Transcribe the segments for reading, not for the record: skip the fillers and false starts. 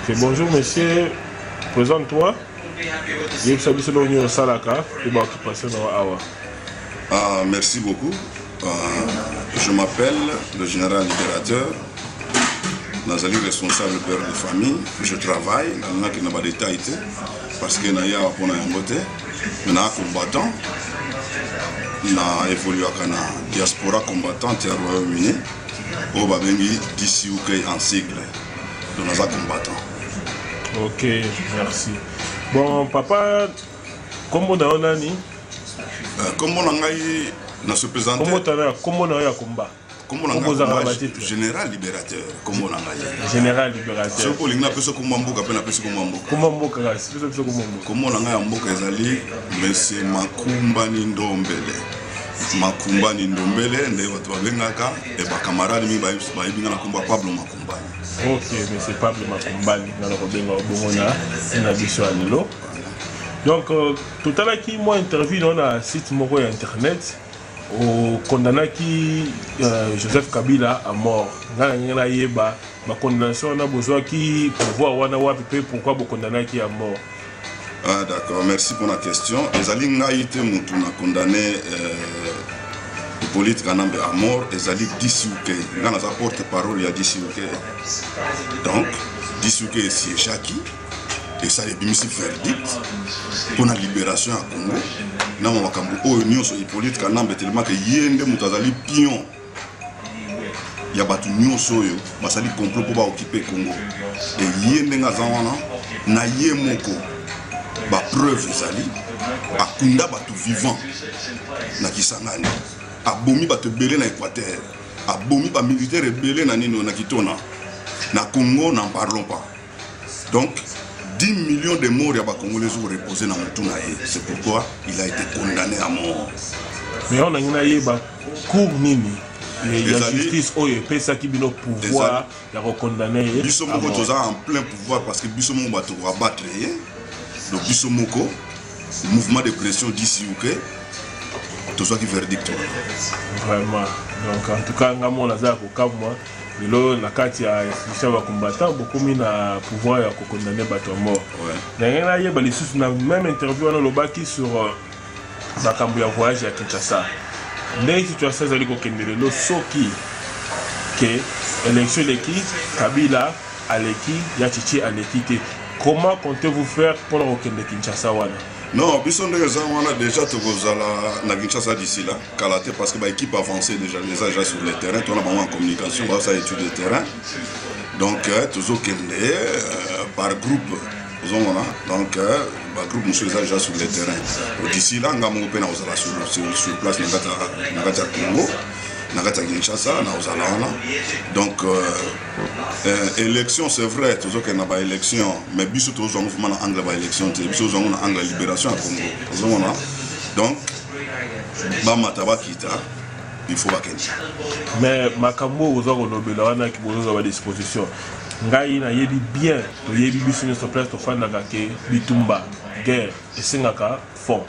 Ok, bonjour monsieur, présente-toi. Merci beaucoup. Je m'appelle le général libérateur. Nazali responsable père de famille. Je travaille dans le n'a d'état parce que naya pour côté. Maintenant combattant. Na évolué à la diaspora combattante au Royaume-Uni. Au Babengi d'ici en sigle. Donc nous sommes combattants. Ok, merci. Bon, papa, comment on a dit? Comment on a se présenté? Comment on a combat? Comment on a général libérateur? Comment on a général libérateur. Ce qu'on a appelé comment on a appelé comment on a mboka ezali monsieur Makumba Ndombele. Makumba Ndombele nde watu babengaka e ba camarade mi ba ibinga na kumba Pablo Makumba. Ok, mais c'est Pablo Makumba na robenga obongona na biso alelo. Donc tout à l'heure qui moi interview dans un site moko internet au condamné qui Joseph Kabila à mort. Ngana yeba ma condamnation na besoin qui pouvoir wana wapi pourquoi vous condamné qui à mort. Ah d'accord, merci pour la question. Ezali ngaite mutu na condamné Hippolyte Kanambe à mort, ezali Disuke. Ngana sa porte-parole ya Disuke. Donc Disuke est Chaki et ça est bimisi verdict pour la libération à Congo. Na makambo oyo nyonso Hippolyte Kanambe tellement que yende mutazali pion. Ya batu nyonso oyo basali complot pour ba occuper Congo. Et yende ngazawana na ye moko ba preuve ezali akunda batu vivant na Kisangani. Abomi batu belé na Équateur. Abomi ba militaire belé na nino na Kitona. Na Congo n'en parlons pas. Donc 10 millions de morts à Congolais ont reposé dans le c'est pourquoi il a été condamné à mort. Mais on a eu un cours nini. La justice a ça qui a pouvoir de condamner. Bissomoko est en plein pouvoir parce que Bissomoko va battre. Donc Bissomoko, le mouvement de pression d'ici ou que tout ça qui verdict. Vraiment. Donc en tout cas, on a moi. La carte ya institution va combattre beaucoup mina pouvoir ya condamner bato mort. D'ailleurs il y a même interview dans le baki sur bakambu ya voyage à Kinshasa. Les situations zali ko kendele lo soki que élection l'équipe Kabila aleki ya Chichi aleki. Comment comptez-vous faire pour le Kinshasa wana? Non, on a déjà na Kinshasa d'ici là, Kalaté parce que l'équipe avancée déjà sur le terrain, on a vraiment en communication, on a étude de terrain. Donc toujours par groupe, donc par groupe nous déjà sur le terrain. D'ici là, on a sur place Nagata Congo. Nagata Kinshasa, donc élection c'est vrai, toujours qu'il y a pas élection, mais biso toujours mouvement en anglais élection, biso toujours en anglais libération à Congo. Donc Bamataba kita, il faut pas qu'il. Mais makambo aux orolobela wana ki bozo à disposition. Ngai na yebi bien, to yebi biso sur place to fanda ke bitumba, guerre, et singaka fond.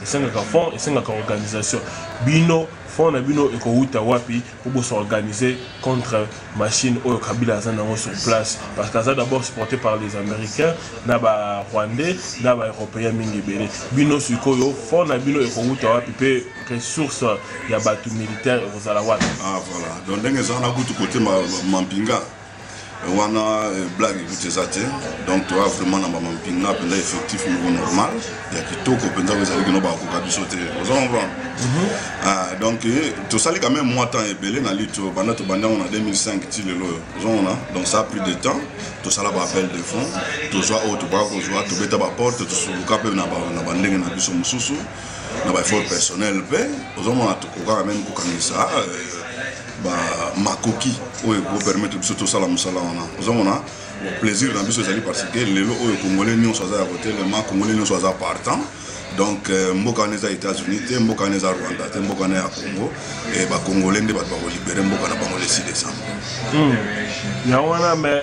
Et singaka fond, et singaka organisation. Bino fond na bino ekouta wapi pour s'organiser contre machine au Kabila zanango sur place parce que ça d'abord supporté par les Américains na ba Rwandais na ba Européens mingi belé bino sukoyo fond na bino ekouta wapi pe ressources ya batu militaire ozala wapi. Ah voilà donc ndenge za na kutu côté mampinga wana blague écoutez donc tu as vraiment na mampinga penda effectif normal ya kitoko penda ezali kino ba kokabiso te donc tout ça quand même moi temps et belé na lito banda to banda on a 2005 ti lelo donc ça a pris du temps tout ça là ba appel de fonds tout ça auto ba ko joa to beta ba porte to so ka pe na ba ndenge na biso mususu na ba effort personnel pe ozomona to ko quand même ko kanisa ba makoki oyo ko permettre biso to sala musala wana ozomona plaisir na biso ezali parce que lelo oyo congolais nyonso aza ya côté le ma congolais nyonso aza partant. Donc mboka neza États-Unis te mboka neza Rwanda te mboka na ya Congo et ba congolais nde bato ba libérer mboka na bango le 6 décembre. Ya wana mais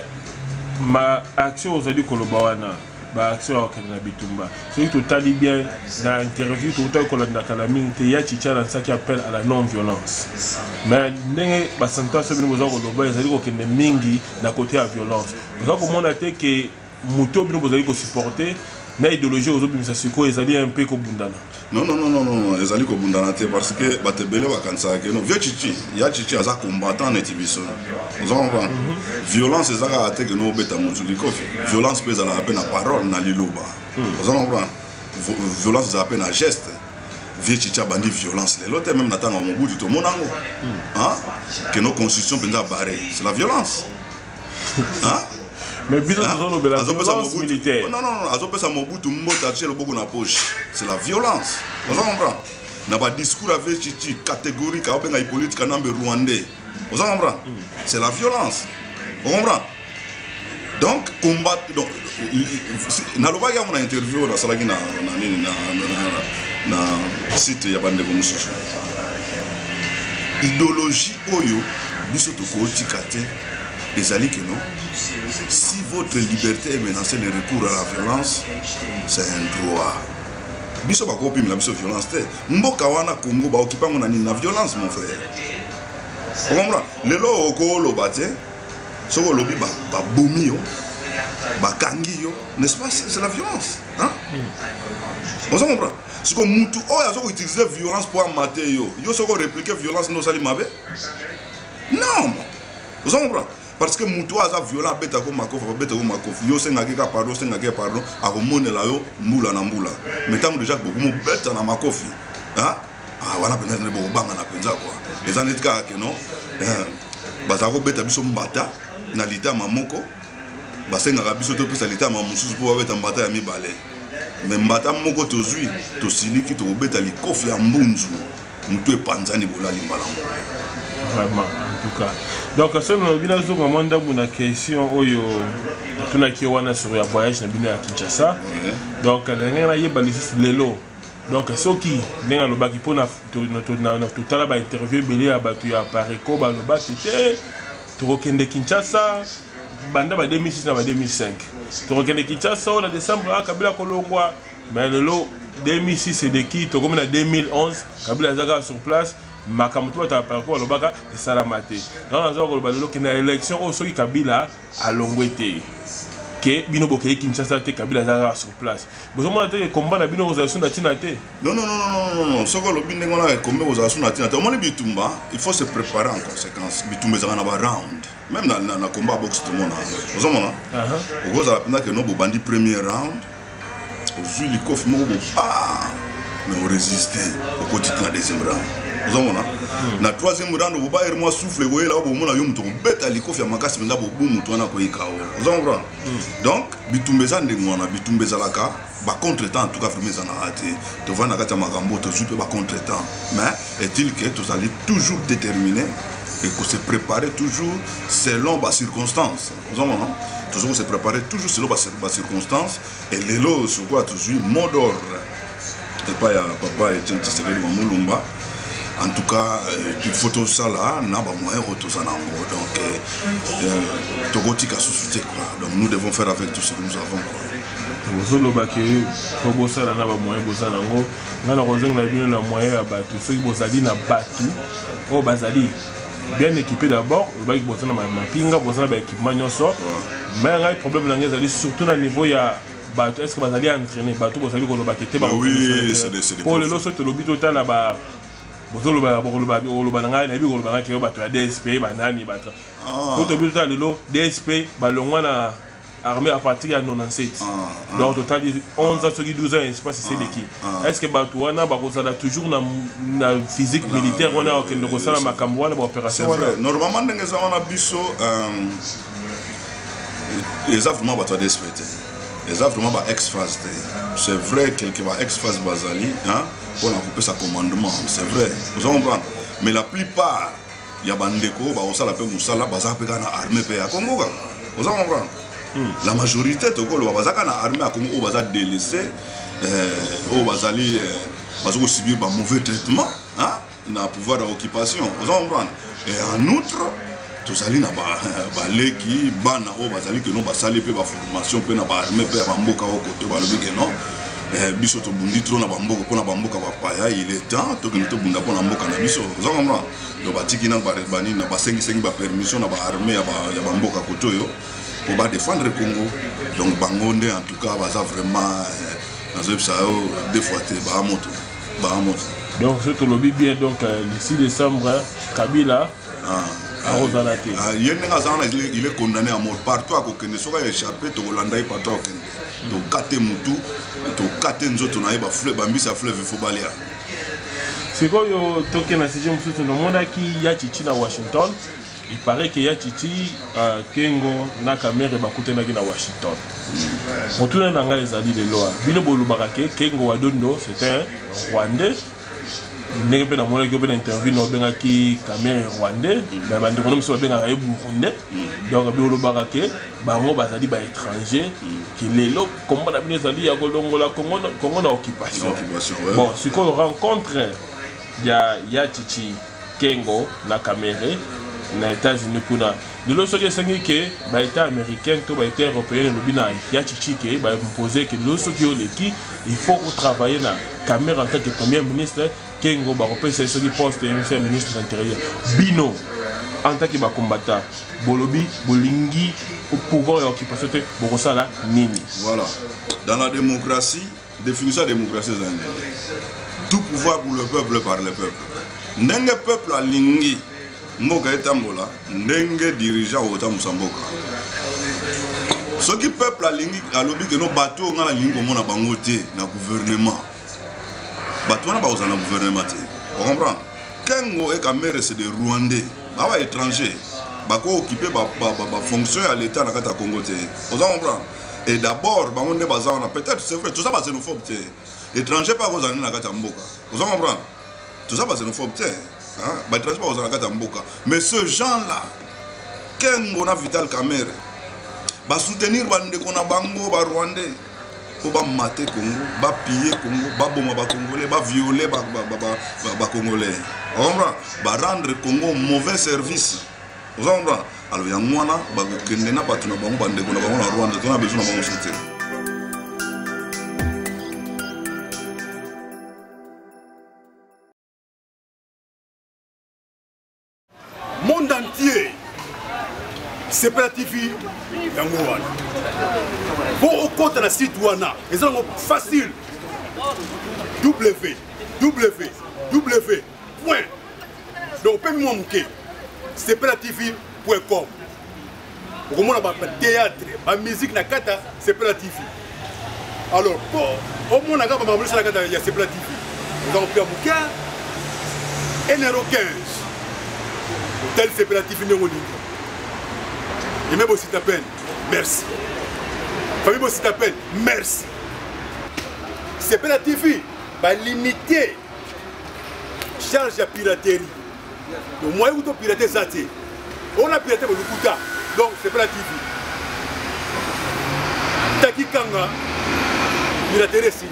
ma action ozali koloba wana action à la Bitumba. C'est tout à bien dans l'interview, tout à l'heure, il y a Chicha dans ça qui appelle à la non-violence. Mais n'est pas sentence sur nous avons le c'est-à-dire qu'il y a mingi d'un côté à violence. Nous avons montré que Mouto nous allons supporter. Mais l'idéologie aux autres, c'est quoi? Ils allaient un peu comme Bundana. Non, ils allaient comme Bundana parce que Batebele va cancer. Non, vieux Chichi, il y a Chichi à combattant et Tibiso. Vous en comprenez? Violence, c'est ça qui a été que nous bêta Moutoulikov. Violence pèse à la peine à parole, na liloba. Vous en comprenez? Violence, c'est à peine à geste. Vieux Chichi a bandit violence. L'autre même n'attend au bout du tout mon angle. Que nos constitutions peuvent barrer. C'est la violence. Mais bien sûr, la violence militaire. Non, c'est la violence. Vous comprenez? N'a pas discours avec Chichi catégorique, avec politique rwandais. Vous comprenez? C'est la violence. Vous comprenez? Donc, combattre. Donc, na loba ya mon interview na salaki na site ya bande ko mususu. Idéologie oyo biso to ko tikate ezali que non. Si votre liberté est menacée de recours à la violence, c'est un droit. Biso ba ko pim la biso violence te. Mboka wana Congo ba occupant on na violence mon frère. Vous comprenez? Le lo ko lo bate. Soko lobi ba bomi yo. Ba kangi yo, n'est-ce pas? C'est la violence, hein? Vous comprenez? Ce que Moutou a utilisé violence pour mater yo. Yo soko répliquer violence no sali mabe? Non. Vous comprenez? Parce que Moutou a violent beta ko makof, yo senga ka pardon, a remone la yo mbula na mbula. Mais tant déjà beaucoup mo beta na makof. Hein? Ah wana penza ne bo banga na penza quoi. Les années ka que non. Bazako beta biso mbata na lita mamoko. Basenga biso to pesa lita mamususu po beta mbata ya mibale. Mais mbata moko tozui to siliki to beta likofi ya mbunzu. Moutou e panzani bola limbalango. Vraiment, en tout cas. Donc, ce que nous avons dit, c'est une question sur le voyage à Kinshasa. Donc, nous avons dit lelo. Donc, ceux qui ont interviewé à Pareco, c'était Kinshasa, Banda 2006 à 2005. Kinshasa, en décembre, Kabila Kolongwa, mais le 2006 c'est de qui? En 2011, Kabila Zaga sur place. Makamutu à Pareco, le baga et Salamate. Dans la zone où il y a l'élection, au sol Kabila à Longwete. Que Bino Boké Kinshasa Kabila Zaga sur place. Vous avez combat la Bino Rosation d'Atinate? Non. Ce que le Bino a combat Rosation d'Atinate, au moins Bitumba, il faut se préparer en conséquence. Bitumba est en round. Même dans le combat boxe tout le monde. Vous avez vu? Vous avez que nous bandit premier round. Aux huiles coffre mais on résistait au quotidien deuxième round. Vous avez vu? Na troisième round, vous avez moi souffle, vous voyez là, vous avez vu bête les coffres à ma casse, mais là, vous avez vu vous avez vu? Donc, Bitumbeza Ndengwana, Bitumbeza Laka, contre-temps, en tout cas, Frimeza Narate, tu vois, Nakata Magambo, tu joues contre-temps. Mais est-il que tu allez toujours déterminer et qu'on se préparer toujours selon les circonstances. Vous avez vu? Toujours se préparer toujours selon les circonstances. Et les lots, sur quoi toujours, mot d'ordre. Et pas papa et tiens, c'est le Moulumba. En tout cas, il faut tout ça là, n'a pas moyen de tout ça. Donc, nous devons faire avec tout ce que nous avons. Vous avez un ça, n'a pas moyen de ça. Nous avons un moyen de battre. Ceux qui ont dit na battu, au Bazali. Bien équipé d'abord, le bac bossant dans ma pinga, bossant dans l'équipement, mais il y a un problème surtout dans le niveau il y a est-ce que vous allez entraîner bateau vous allez le oui, c'est des pour le lot c'est le but total là-bas vous allez le DSP banani batra pour le but total le lot DSP balongwa na armée à partir de 97 donc total 11 ans 12 ans espace c'est l'équipe est-ce que bateau wana ba toujours na physique militaire on a que le resala makambo wana ba opération normalement ndenge za wana biso les affrontements bateau DSP les affrontements ba ex-phase c'est vrai quelque va ex-phase bazali hein pour couper sa commandement c'est vrai vous comprenez mais la plupart il y a bandeko ba osala pe musala baza pe kana armée pe ya Congo vous comprenez la majorité de Congo bazaka na armée à Congo baza délaissé au bazali bazo subir ba mauvais traitement hein na pouvoir d'occupation vous comprenez et en outre tozali na baleki bana oyo bazali ke no basali mpe baformation mpe na baarme mpe ya bamboka oyo kote balobi ke non biso tobundi tro na bamboka mpona bamboka bapaya il est temps tokende tobunda mpona mboka na biso oza komona to batiki na banini na basengisengi bapermission na baarme ya bamboka kote oyo po badefendre Congo. Donc bango nde en tout cas baza vraiment nazobisa yo deux fois te bahamoto. Donc ce tolobi bien donc le 6 décembre Kabila il est condamné à mort partout à kokende soka échappé to Hollanda partout à kokende to kate mutu to kate nzoto na yeba fleuve bambisa fleuve faut balia sikoyo toke na sije mususu no mona ki ya chichi na Washington. Il paraît que ya chichi Kengo na kamere bakutena ki na Washington. Motuna nanga ezali de loa bino bolubaka ke Kengo Wadondo c'était un Rwandais. Ndenge pe na mona ki pe na interview no benga ki kamere Rwandais mais bandi kono mso benga ka Burundais. Donc bolubaka ke bango bazali ba étranger ki lelo komba na bino ezali ya kolongola Congo na occupation. Bon, sikoyo rencontre ya chichi Kengo na kamere na États-Unis kuna de l'autre côté c'est que ba état américain to ba état européen no bina ya chichike ba imposer que l'autre qui il faut travailler na Cameroun en tant que premier ministre Kengo ba repasser ce poste de ministre de l'intérieur bino en tant que ba combattant bolobi bolingi au pouvoir et occupation te bokosala nini. Voilà, dans la démocratie, définition de démocratie c'est tout pouvoir pour le peuple par le peuple. Ndenge peuple alingi mboka etambola ndenge dirigeant ota musamboka soki peuple alingi alobi ke no bato ngala lingi komona bango te na gouvernement bato wana baoza na gouvernement te on comprend Kengo et Kamere c'est des Rwandais ba étrangers bako occuper ba fonction à l'état na kata Congo te on comprend et d'abord bango nde bazana peut-être c'est vrai tout ça ba xénophobe te étranger pas kozana na kata mboka on comprend tout ça ba xénophobe te. Mais ce gens-là, Kengo na Vital Kamere, va soutenir bande qu'on a bango, ba Rwandais, pour ba mater Congo, ba piller Congo, ba bomba ba Congolais, ba violer ba Congolais. On va rendre Congo mauvais service. On va alors ya mwana ba kokende na batu na bango bande qu'on a bango na Rwanda, on a besoin de bango soutenir. Monde entier, c'est pas la TV d'Angouane. Pour au compte de la site Wana, ils sont facile. www. Donc, paye-moi mon quai. C'est pas la TV.com. Pour moi, le théâtre, la musique, la kata, c'est pas la TV. Alors, au moins, la kata, il y a c'est pas la TV. Nous avons pris un bouquin, 1,15 €. Tel c'est pélatif néo-libre. Et même aussi ta peine, merci. Famille aussi ta peine, merci. C'est pélatif, va limiter charge à piraterie. Le moyen où tu pirater ça, on a piraté le Lukuta. Donc c'est pélatif. Taki Kanga, piraterie si.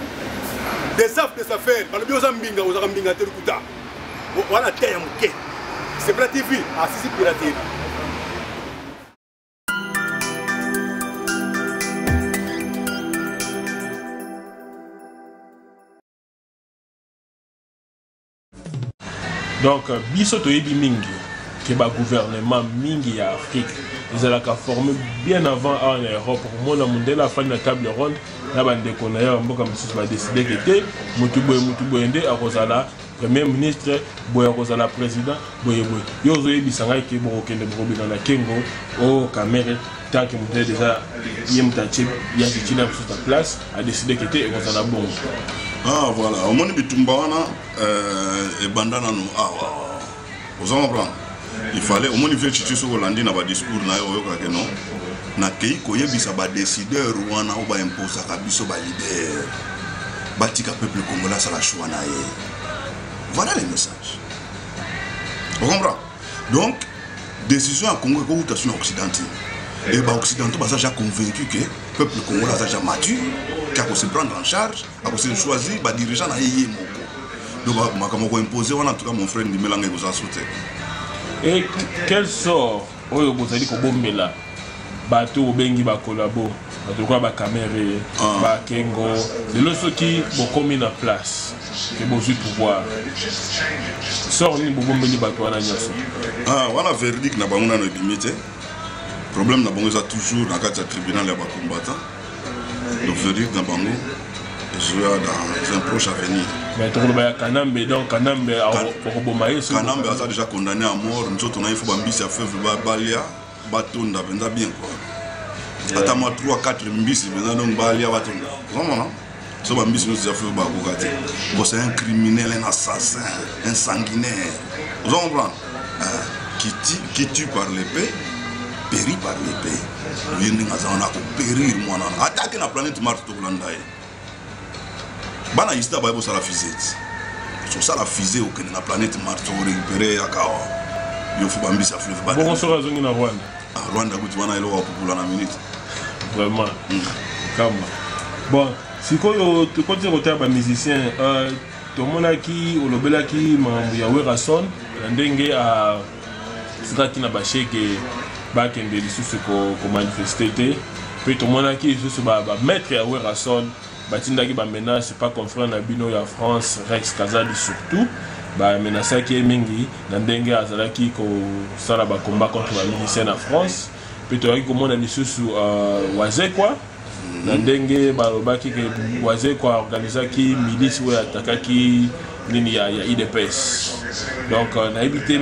Des affaires, par le biozambinga, aux arambinga, te Lukuta. Voilà, t'es un mouquet. C'est pas la TV, c'est piraterie. Donc, biso toyebi mingi, que ba gouvernement mingi ya Afrique, ils ont formé bien avant en Europe. Pour moi, on a la fin de la table ronde, là, on a décidé que Mutuboende à Rosala. Premier ministre, boya kozala président, boye. Yozo ebisanga ki bokende bobina na Kengo au Cameroun tant que mudé déjà yemtachi ya kitina sur ta place a décidé que était kozala bon. Ah voilà, au monde bitumba wana e bandana no vous comprendre. Il fallait au monde faire chichi sur Hollande na ba discours na yo yoka ke non. Na kei koyebisa ba décideur wana ou ba imposer ka biso ba leader. Batika peuple congolais ça la choix na ye. Voilà les messages. Vous comprenez? Donc, décision à Congo est une occidentale. Et les Occidentaux sont déjà convaincus que le peuple congolais est déjà mature, qu'il a se prendre en charge, qu'il a se choisir les dirigeants à Yémoko. Donc, je vais imposer, en tout cas, mon frère Ndimelange vous a soutenu. Et quel sort oyo bozali ko bombela bato obengi ba collabo bato kwa ba caméra ba kengo lelo soki bokomi na place que bozui pouvoir sort ni bobombeli bato wana nyoso wana verdict na bango na limite problème na bango eza toujours na kati ya tribunal ya ba combattant le verdict na bango jouera dans un proche avenir. Mais tu vois, Kanambe, donc Kanambe Kanambe a déjà condamné à mort. Nous autres, on a eu Mbisi à faire Balia, Baton, on a bien quoi. Attends-moi 3-4 Mbisi, maintenant on Balia, Baton. Vraiment, non? Ce Mbisi nous a fait Bagogati. C'est un criminel, un assassin, un sanguinaire. Vous comprenez? Qui tue par l'épée, périt par l'épée. On a périr, moi. Attaquer la planète Mars, tout le monde. Bana yista ba ça la fusée. Sur ça la fusée au la planète Mars pour récupérer Akawa. Yo faut bambi ça fleuve ba. Bon sera zongi na Rwanda. Rwanda kuti wana elo pour la minute. Vraiment. Comme bon, si ko tu continue côté ba musicien to mona ki olobela ki mambo ya Werason ndenge a sika kina ba sheke ba kende lisusu ko manifester te. Puis to mona ki lisusu ba maître ya Werason Batindaki ba menace pas confrère na bino ya France Rex Kazali surtout ba menace qui mingi na ndenge azalaki ko sala ba combat contre les musiciens en France puis to yaki komona lisusu waze quoi na ndenge ba lobaki ke waze quoi organisaki milice ou attaquaki nini ya IDPS donc na évité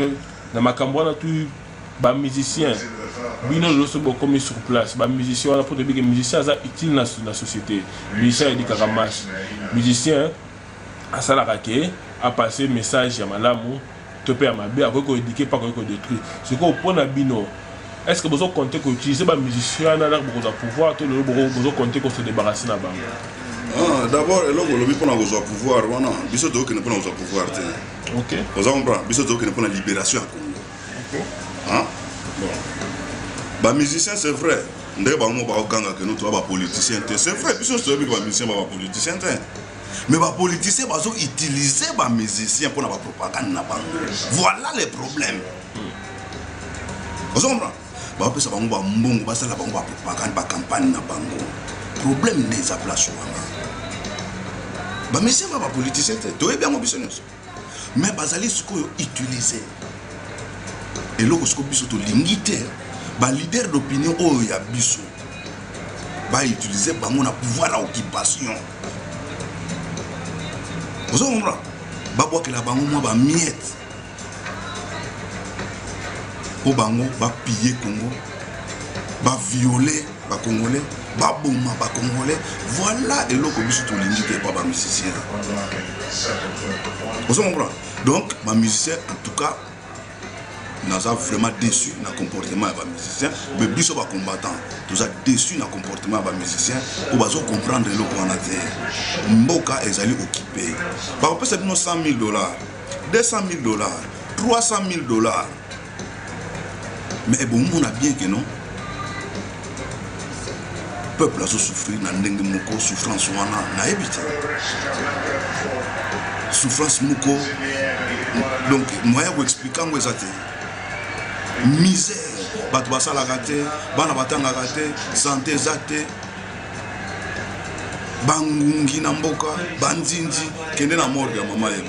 na makambo na tout ba musicien bino loso boko mis sur place ba musicien on pour te dire que musicien ça utile na société musicien il dit karamas musicien à ça la raquer a passer message ya malamu to pe mabe après ko éduquer pas ko détruire ce qu'on prend na bino est-ce que vous comptez que utiliser ba musicien na beaucoup de pouvoir to le beaucoup compter qu'on se débarrasser na bango d'abord et là le bi pona ko pouvoir wana biso to que ne pona ko pouvoir te OK vous comprenez biso to que ne pona libération à Congo OK hein bon ba musicien c'est vrai ndé ba mo ba okanga que nous to ba politicien c'est vrai biso to bi ba musicien ba politicien mais ba politicien ba zo utiliser ba musicien pour na ba propagande na bango voilà les problèmes vous comprenez ba pesa ba mo ba mbongo ba sala ba mo ba propagande ba campagne na bango problème des place wana ba musicien ba politicien to e bien mo biso mais bazali sikoyo utiliser et loko siko biso to lingité ba leader d'opinion oyo ya biso ba utiliser bango na pouvoir à occupation vous comprenez ba bokela bango mo ba miette o bango ba piller Congo ba violer ba congolais ba bomba ba congolais voilà et loko biso to lingité pas ba musicien vous comprenez donc ma musicien en tout cas nous sommes vraiment déçus dans le comportement des musiciens, mais nous sommes combattants. Nous sommes déçus dans le comportement des musiciens pour comprendre ce qu'on a dit. Mboka est allé occuper. On peut se donner $100 000, $200 000, $300 000. Mais bon, on a bien que non. Le peuple a souffert dans souffrance wana évité. Souffrance moko. Donc, moi, je vais expliquer comment ça misère, bato basalaka te, bana batangaka te, santé eza te, bangungi na mboka, bandinji, kende na morgue ya mama yeba.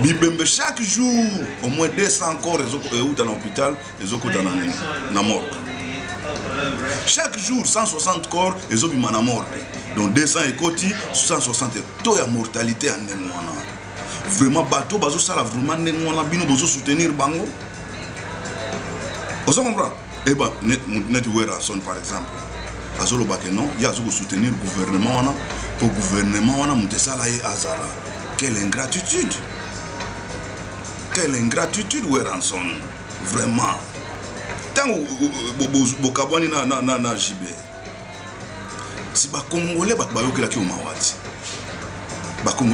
Bibembe chaque jour, au moins 200 corps dans l'hôpital, ils ont na morgue. Chaque jour, 160 corps, ils ont na morgue. Donc 200 et côté, 160. Taux de mortalité en Némoana. Vraiment, bateau, bazo sala vraiment Némoana, bino bozo soutenir bango. Vous comprenez? Eh bien, net Werason par exemple. Azolo bakeno, il y a soutenir le gouvernement pour le gouvernement Moutessala et Azara. Quelle ingratitude! Quelle ingratitude Werason! Vraiment. Tant que Bokabani na JB. Si les Congolais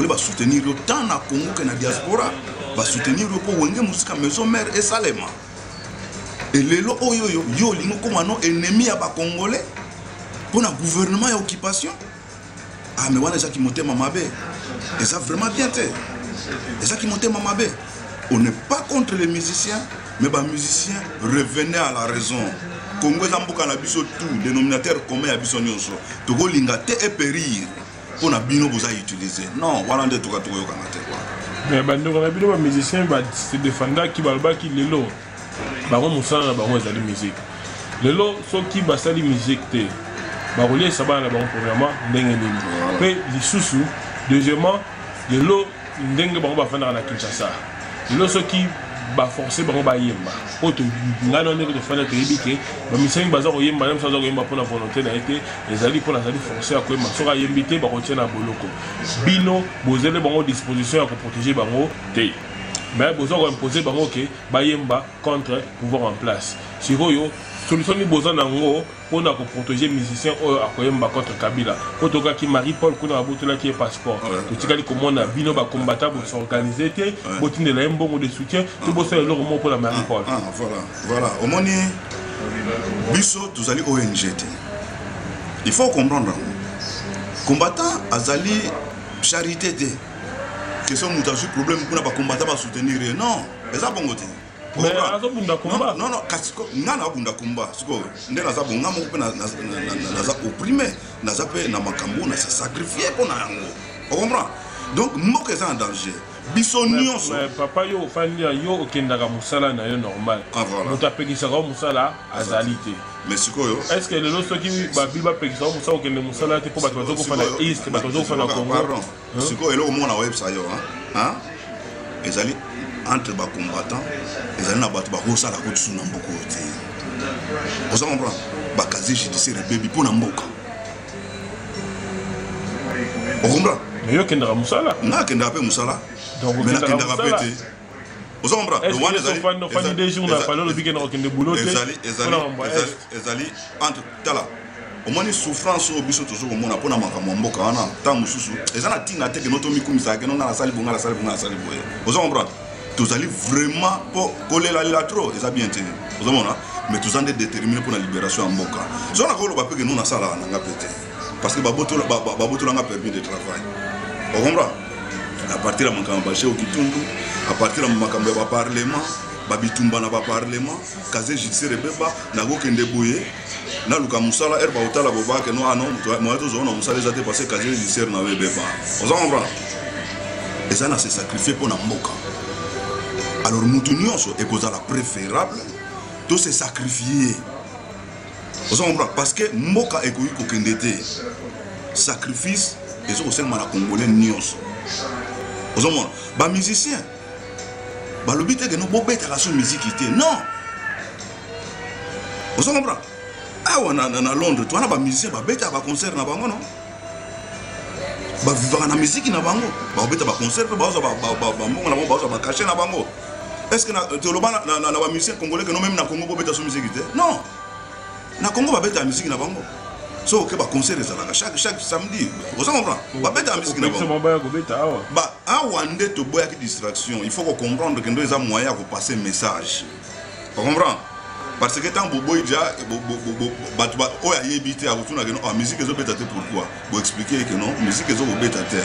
va soutenir autant na Congo que na diaspora, va soutenir pour wenge musika maison mère et Salema. Et les lots yo lingo comme un ennemi à ba Congolais pour le gouvernement et occupation. Ah mais voilà ça qui monte mamabe. Et ça vraiment bien té. Et ça qui monte mamabe. on n'est pas contre les musiciens, mais les musiciens revenaient à la raison. Congo Zambuka na biso tout, dénominateur commun à biso nyonso. Togo lingate et périr. Pour na bino vous a utilisé. Non, voilà de tout cas tout yokanate quoi. Mais bando na bino ba musicien ba se défenda ki balba ki lelo. Ba ko musala ba ko ezali musique. Lelo so ki basali musique te. Ba relier ça ba na ba programme ndenge nini. Pe lisusu deuxièmement lelo ndenge ba ko ba fana na Kinshasa. Lelo so ki ba forcer ba ko ba yemba. Oto ngana ndenge to fana te yebike ba musicien baza ko yemba même ça ko yemba pour la volonté na été ezali pour la zali forcer à ko yemba so ka yembite ba ko tiena boloko. Bino bozele bango disposition à protéger bango te. Mais vous avez imposé que Bayemba contre pouvoir en place. Si vous avez solution pour protéger les musiciens contre Kabila. Quand on a Marie-Paul qui est passeport, comment on a bino combattant pour s'organiser, pour tenir un bon de soutien, tout pour faire le mot pour la Marie-Paul. Voilà. Au moins, Bisso, vous allez ONG. Il faut comprendre. Combattant, Azali, charité. Que ce soit un problème pour ne combattre pas soutenir. Non, mais ça bon côté. Mais azobunda combat. Non, kasiko ngana abunda combat. Siko ndela za bonga mo pe na opprimer, na za pe na makambo na se sacrifier pour na yango. On comprend? Donc moko est en danger. Biso nyonso. Mais papa yo fandi yo okendaka musala na yo normal. Muta pekisa ko musala azalité. Mais sikoyo. Est-ce que le loso qui babiba pekisa ko musala okende musala te ko bato ko fana east, bato ko fana Congo. Sikoyo elo mo na website yo, hein? Ezali entre ba combattants, ezali na bato ba kosala ko tsuna mboko te. Vous comprenez? Ba kazi judiciaire baby pour na mboka. On comprend? Mais yo kendaka musala. Na kendaka pe musala. Donc mais na kendaka pété. Vous comprenez? Le one ezali des jours na parler le week-end okende boulot te. Ezali entre tala. Au moins souffrance au biso toujours mona pona makambo mboka wana ta mususu. Ezana tinga te que noto mikumisa ke nona la sali bonga la sali boye. Vous comprenez? Tous allez vraiment pour coller la trop, et ça bien tenu. Vous comprenez? Mais tous en êtes déterminés pour la libération en Mboka. Si on a encore le papier que nous on a ça là, on a pété. Parce que Baboto a permis de travail. Vous comprenez? À partir de mon camp, au Kitundu, à partir de mon camp, parlement, Babitumba n'a pas parlement, Kazé Jitse Rebeba, Nago Kendebouye, Naluka Moussala, Herba Otala Boba, que nous avons, moi tous on a Moussala déjà dépassé Kazé Jitse n'avait pas. Vous comprenez? Et ça n'a s'est sacrifié pour la Mboka. Alors nous tenions et cause la préférable de se sacrifier. Vous comprenez? Parce que Mboka est connu qu'aucun sacrifice et c'est aussi la Congolais nions. Vous comprenez? Les musiciens, le but est que nous ne pouvons pas être la musique. Non. Vous comprenez? Ah, on a à Londres, tu as des musiciens, tu as des concerts, non? Ba vivre na musique na bango ba obeta ba concert ba oza ba mbongo na bango ba oza ba cacher na bango. Est-ce que na toloba na ba musicien congolais que nous même na Congo ba beta so musique te? Non. Na Congo ba beta musique na bango. So que ba concert ezala chaque samedi. Vous comprenez? Ba beta musique na bango. Ba awande to boya ki distraction. Il faut comprendre que nous avons moyen de passer message. Vous comprenez? Parce que tant bobo déjà oya yebité a retourner que non musique ezo beta te pourquoi pour expliquer que non musique ezo beta te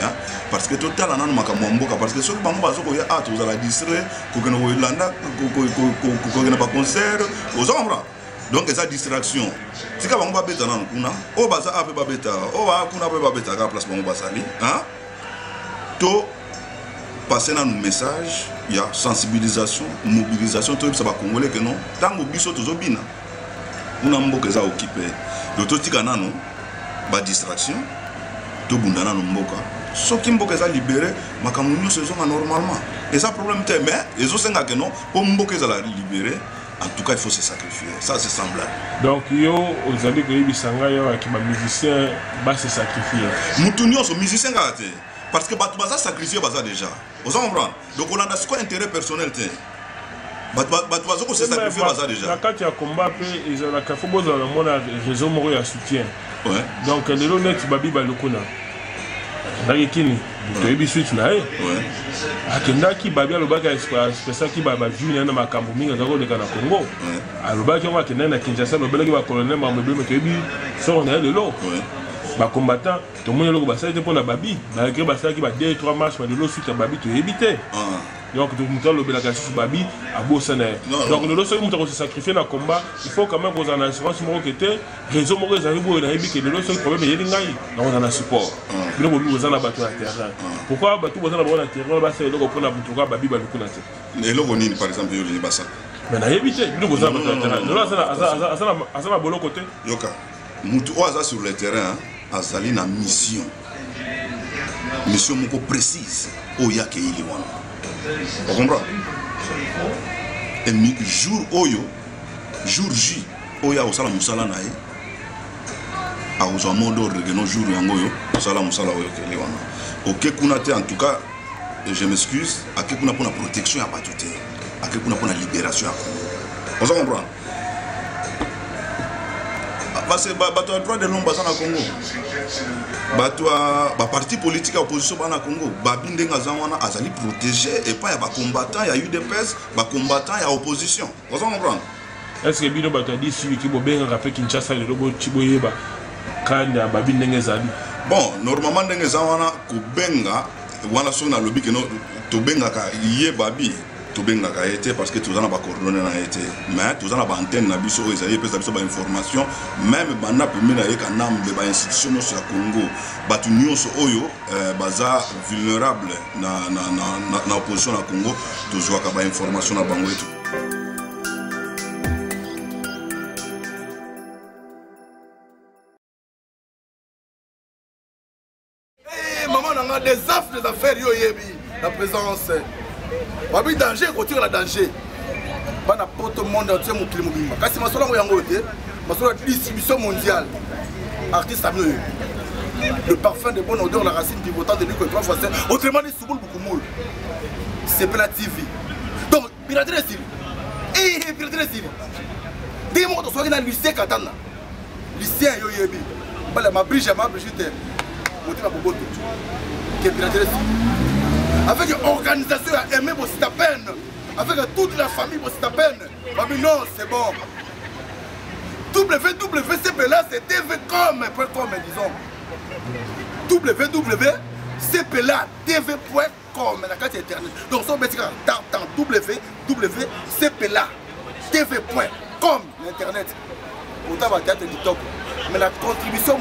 parce que total na makambo mboka parce que ceux bango bazo ko ya to za la distrait ko que no landa ko na pas concert aux ombres donc esa distraction tika bango ba beta na kuna o baza ape ba beta o ba kuna ba beta ka place bango basali to passer dans nos messages, il y a sensibilisation, mobilisation, tout ça va congolais que non. Tant que biso tozobina, on a mboka za occupé. Donc tout tika nano, ba distraction, to bundana no mboka. So ki mboka za libéré, makamunyo saison normalement. Et ça problème te mais les autres senga que non, pour mboka za la libérer, en tout cas il faut se sacrifier. Ça c'est semblable. Donc yo aux allez que bisanga yo qui ba musicien ba se sacrifier. Mutunyo so musicien gate. Parce que Batou Baza sacrifié Baza déjà. Vous comprenez? Donc on a quoi intérêt personnel. Batou Baza s'est sacrifié Baza déjà. Quand il y a combat, il y a un réseau de soutien. Donc les honnêtes Babi Balokuna. Nakini, tu es suite na eh. Akenda ki Babi alobaka espèce qui Baba vient na makambo minga zako de kana Congo. Alobaka wa kenda na Kinshasa lobelaki ba colonel Mamebe Metebi sort na de l'eau. Les combattants, tout le monde est là pour la Babi. Malgré que 2-3 matchs, mais de l'eau suite à Babi, tu es évité. donc mutu alobelaka lisusu babi abosana ye donc lelo soki mutu akose sacrifie na combat il faut quand même kozala na assurance moko ke te réseau moko ezali boye nayebi ke lelo soki problème eyeli ngai nakozala na support bino bobi boza na bato na terrain pourquoi bato boza na bango na terrain basala eloko mpona butu kaka babi balukuna te eloko nini par exemple yo olingi basala mais nayebi te bino boza na bato na terrain lelo aza na boloko te yoka mutu oyo aza sur le terrain azali na mission moko précise oyo yake ili wana okombra et jour oyo jour J oyo akosala mosala na ye akozwa mot d'ordre ke no jour yango oyo osala mosala oyo keli wana oke kuna te en tout cas je m'excuse ake kuna mpona protection ya bato te ake kuna mpona libération ya Congo oza comprendre parce que bato ya droit de l'homme baza na Congo bato ya parti politique ya opposition bana na Congo babi ndenge aza wana azali protégé epai ya bacombattant ya UDPS bacombattant ya opposition oza comprendre est-ce que bino bato ya disi wiki bobengaka mpe Kinshasa lelo boyeba kandi ya babi ndenge ezali bon normalement ndenge eza wana kobenga wana soki nalobi ke tobengaka ye babi tobengaka ye te parce que toza na bacoordonné na ye te mais toza na baantenne na biso oyo ezali epesa biso bainformation même banda pembe na ye kanambe bainstitution nyonso ya Congo bato nyonso oyo baza vulnérable na opposition na Congo tozwaka bainformation na bango etu des affres des affaires yo yebi la présence babi danger côté la danger bana poto monde entier mukili mubimba kasi masolo ngo yango te masolo distribution mondiale artiste amio le parfum de bonne odeur la racine pivotante de lui que 3 fois autrement dit Souboul Boukoumou c'est Pela TV donc piraterie style piraterie style dis moi to soki na Lucien Katana Lucien yo yebi bala ma Brigitte motima boboto avec l'organisation à aimer ta peine, avec toute la famille ta peine. Mais non, c'est bon. www.cpla c'est tvcom.com disons. www.cpla.tv.com la carte internet. Donc son petit tape dans www.cpla.tv.com l'internet. Autant va théâtre du top. Mais la contribution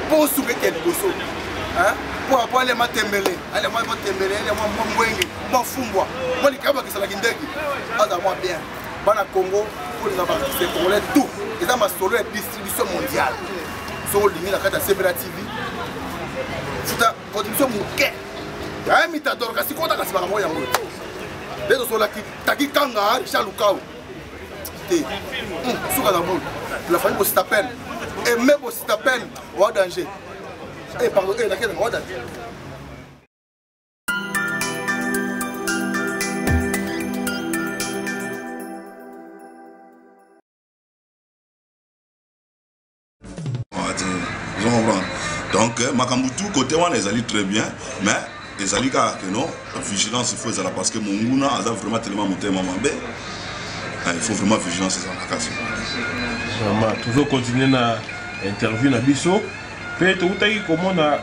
pour soumettre quelque chose. Hein? Pour aller m'atembele, aller m'atembele, aller m'ouenge, m'enfumbwa. Moi les cabas qui sont la guindegi, à moi bien. Bana Congo pour les artistes congolais tout. Et dans ma solo distribution mondiale. Sur ligne la carte CPLA TV. C'est la contribution mouké. Ah mais t'adores kasi quoi t'as kasi baramoy yango. Dès que sur la qui taki kanga Richard Lukao. Té. Souka na bon. La famille bosse ta peine. Et même bosse ta peine, au danger. Eh pardon, laquelle on va donc Makambutu côté on les allie très bien mais les alliés que non vigilance il faut ça parce que Monguna a vraiment tellement monté mamabé il faut vraiment vigilance ça la casse vraiment toujours continuer na interview na biso peut-être utaki komona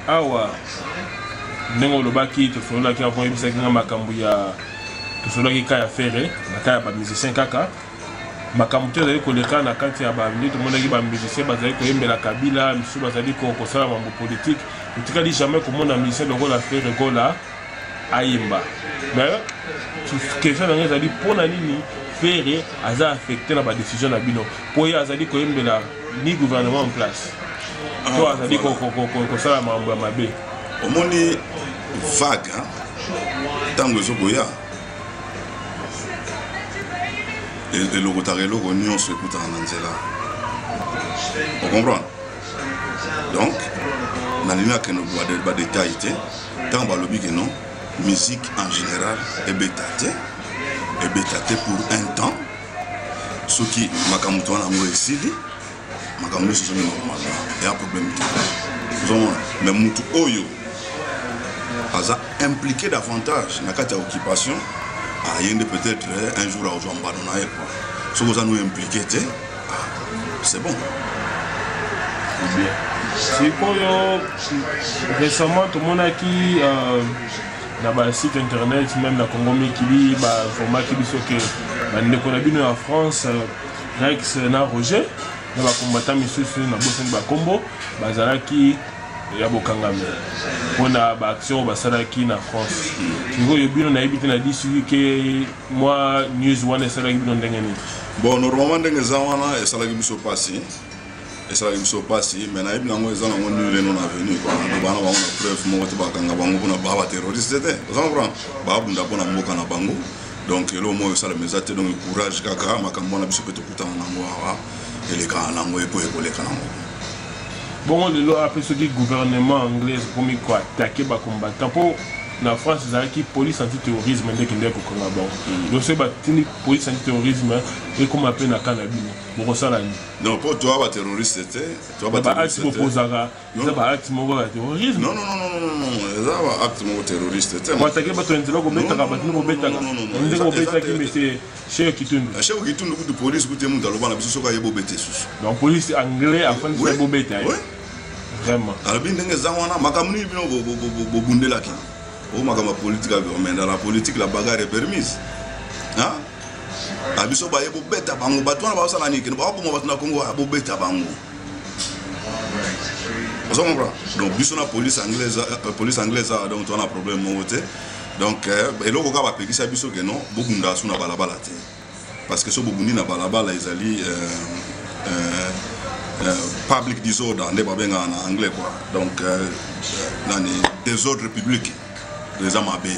awa ndenge olobaki tosololaki avant yebisaki nga makambo ya tosololaki ka ya fere na ka ya bamusicien kaka makambo te ezali koleka na kati ya bamini tomonaki bamusicien bazali koyembela kabila misusu bazali kosala mambo politique totikali jamais komona musicien lokola fere gola ayemba mais question nange ezali mpona nini fere aza affecté na badécision na bino mpo ye azali koyembela ni gouvernement en place to azali kosala mambo ya mabe omoni vague ntango ezokoya elokotaka eloko nyonso ekutaka na nzela ocomprendre donc nalingi akende badetail te ntango balobi ke non musique en général ebeta te pour un temps soki makambo to wana yango esili makambo nyonso ezongi normalement eya problème te mais mutu oyo aza impliqué davantage na kati ya occupation ayende peut-être un jour aozwa mbano na ye quoi soki oza no impliqué te c'est bon sikoyo récemment tomonaki na site internet même na Congo Mikili format qui biso que bandeko na bino en France Rex na Roger na ba combattant misusu na bosengi ba combo bazalaki ya bokangami pona ba action basalaki na France ngo yo bino na ebite na disi que moi news one esalaki bino ndenge ni bon normalement ndenge za wana esalaki biso pasi mais na ebina ngo ezana ngo nul non avenue quoi bana ba on preuve mo te bakanga bango pona ba terroriste te ça comprend ba bunda pona mboka na bango donc elo mo sala mezate donc courage kaka makambo na biso peto kutana nango awa eleka nango epo ekoleka nango. Bon, le après ce qui gouvernement anglais pour quoi attaquer les combattants pour la France qui police antiterrorisme dès qu'il est pour Congo. Donc c'est la police antiterrorisme et comme appelle na Canabino. Pour ça là. Non, pour toi les terroristes c'était, toi les terroristes c'était. Pas acte mon terrorisme. Non, ça acte mon terroriste. Pour attaquer bato entelo ko beta ka bato ko beta. On dit ko beta qui mais c'est Kitundu. Chez Kitundu de police ko temu daloba na biso ka yebo bete sus. Donc police anglais afin de faire beta. Vraiment. Alors bien ndenge zawana makamuni bino bo bundela ki. O makama politique mais dans la politique la bagarre est permise. Hein? Abiso ba yebo beta bango batwana ba osala niki ba ko mo batuna Congo abo beta bango. Vous comprenez? Donc biso na police anglaise donc on a problème mo wote. Donc eloko ka ba pekisa biso ke non bo bunda suna balabala te. Parce que so bo bundi na balabala ezali public disorder en anglais quoi. Donc dans les désordres publics les amabé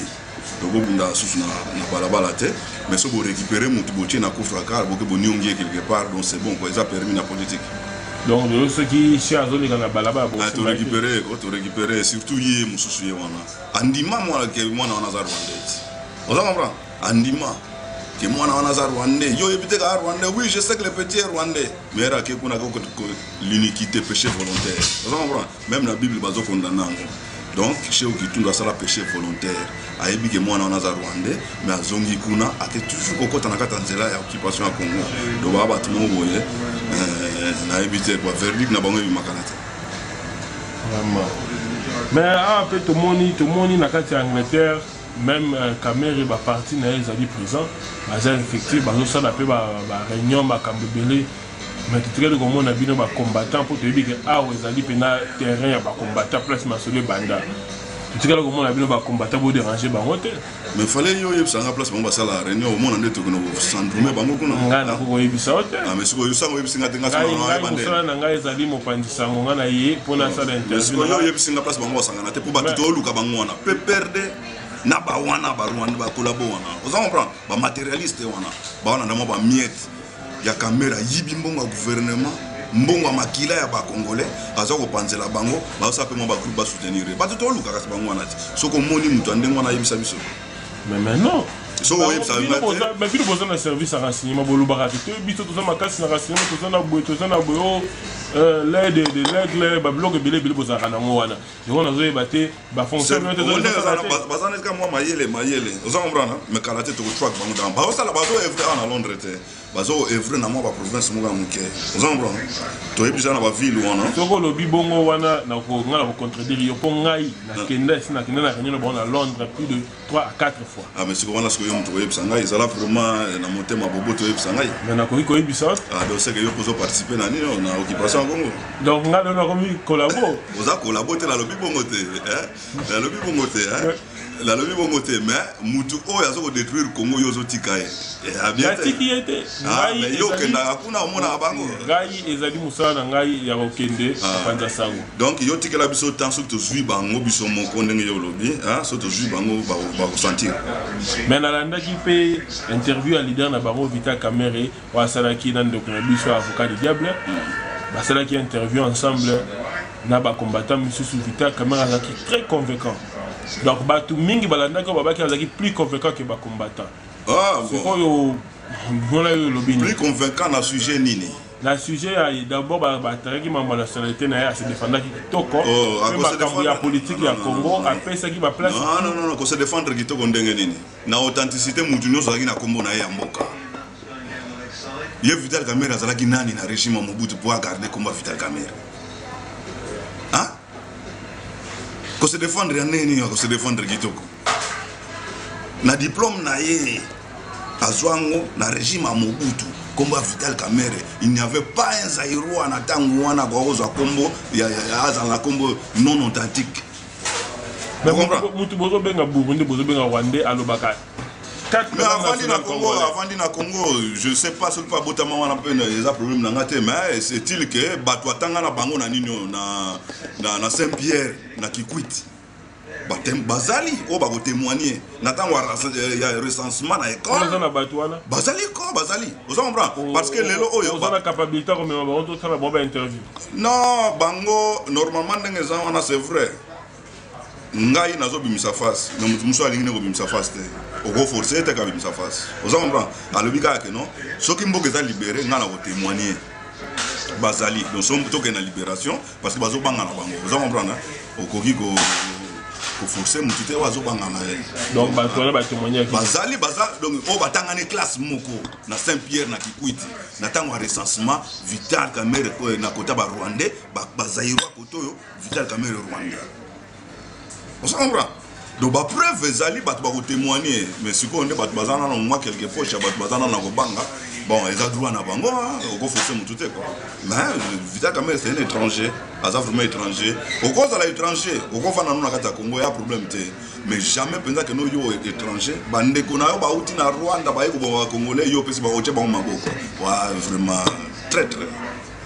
donc bunda sous na balabala te mais so bo récupérer mutu botie na kufraka bo ke boniongé quelque part donc c'est bon quoi ça permis la politique. Donc ceux qui cherchent dans la balabala pour récupérer surtout yé mususu yé wana andima moi ke mwana wana za Rwanda. On comprend andima que moi on a Rwandais, yo éviter à Rwandais, oui je sais que les petits Rwandais, mais là que qu'on a l'iniquité péché volontaire. Vous comprenez? Même la Bible bazo condamnant. Donc chez eux qui tout doit ça la péché volontaire. A ebi que moi on a Rwandais, mais à zongi kuna a que toujours au côté na katanzela ya occupation à Congo. Donc ba batimo boye na éviter quoi verdict na bango makanata. Vraiment. Mais après tout le monde na kati Angleterre même Kamere ba parti na ezali présent baza infecté bazo sala pe ba réunion ba kambebele mais tout le monde a bino ba combattant pour te dire que ah ezali pe na terrain ya ba combattant place masole banda tout le monde a bino ba combattant pour déranger bango te mais fallait yo yeb sanga place bango basala réunion au monde ndete kono sandrume bango kuna ngana ko yebisa ote ah mais siko yo sango yebisa ngate ngasa na bande ngana na ngai ezali mopandisa ngana ye pona sala interview yo yebisa nga place bango basanga na te pour batito luka bango wana pe perdre na ba wana ba Rwanda ba collabo wana vous comprenez ba matérialiste wana ba wana ndamo ba miette ya caméra yibi mbongo gouvernement mbongo makila ya ba congolais aza ko panzela bango ba sa pe mo ba groupe ba soutenir ba to luka kasi bango wana ti soko moni mutu ande wana yebisa biso mais maintenant so yebisa mais puis besoin de service à renseignement bolo barati to biso to za makasi na renseignement to za na boyo l'aide ba blog belé boza kana ngwana yo na zo yebate ba fonctionnement to za bazana ka moi mayele vous comprendre mais kalaté to track bango dans ba osala bazo evre en Londres te bazo evre na moi ba province mo ga muke vous comprendre to yebisa na ba ville wana soko lobi bongo wana na ko ngala ko contredire yo po ngai na kenda sina kenda na réunion na Londres plus de 3 à 4 fois ah mais siko wana siko yo mto yebisa ngai ezala vraiment na motema bobo to yebisa ngai mais na ko yebisa ah donc c'est que yo pozo participer na nini na occupation Congo donc nga na ko mi collabo vous a collaborer la lobby bongo te la lobby bongo te la lobby bongo te mais mutu o yazo ko détruire Congo yo zo tikaye a bien été mais yo kenda akuna omona bango ngai ezali musala ngai ya kokende panza sango donc yo tikela biso temps so to zui bango biso moko ndenge yo lobby so to zui bango ba ko sentir mais na landa ki pe interview à leader na bango Vital Kamerhe wa salaki na ndeko na biso avocat du diable basala qui interview ensemble na ba combattant monsieur Vital Kamerhe azaki très convaincant donc batu mingi balanda ko babaki azaki plus convaincant que ba combattant c'est quoi yo plus convaincant na sujet nini na sujet d'abord ba taraki mamba nationalité na ya se défendre kitoko mais la politique ya Congo après ça qui va place non ko se défendre kitoko ndenge nini na authenticité mutu nyoso azaki na kombo na ya mboka ye Vital Kamerhe azalaki nani na régime Mobutu pour garder combat Vital Kamerhe hein ko se défendre ya nini ko se défendre kitoko na diplôme na ye azwango na régime à Mobutu kombo Vital Kamerhe. Il n'y avait pas un Zaïrois na tango wana kwa kombo ya azala kombo non authentique. Mais mutu bozo benga Burundi bozo benga Rwandais alobaka. Mais avant de Congo, je ne sais pas ce que pas botama wana peine les problèmes na ngate mais c'est-il que bato atanga na bango na nino na Saint-Pierre na Kikwit. Batem bazali o ba ko témoigner natango ya recensement na école bazali vous comprenez parce que lelo oyo ba capacité comme on doit faire une interview non bango normalement ndenge za wana c'est vrai ngai nazo bimisa face mais muso alingi ne ko bimisa face te oko forcer te ka bimisa face vous comprenez alobika ke non soki mboka za libéré ngana ko témoigner bazali donc somme to ke na libération parce que bazo banga na bango vous comprenez okoki ko forcer mutite wazo bangana donc bato ba témoigner bazali donc o batangane classe moko na Saint-Pierre na Kikwiti na tango recensement Vital Kamerhe na kota ba Rwandais bazairwa koto Vital Kamerhe Rwandais on s'en donc ba preuve ezali bato ba ko témoigner mais siko nde bato bazana na moi quelque fois chez bato bazana na ko banga bon ils ont droit na bango o ko forcer mutite quoi mais Vital Kamerhe c'est un étranger aza vraiment étranger au cause à l'étranger au cause na na kata Congo ya problème te mais jamais pensa que no yo étranger bande ko na yo ba uti na Rwanda ba yiko ba congolais yo pesi ba oche ba maboko wa vraiment très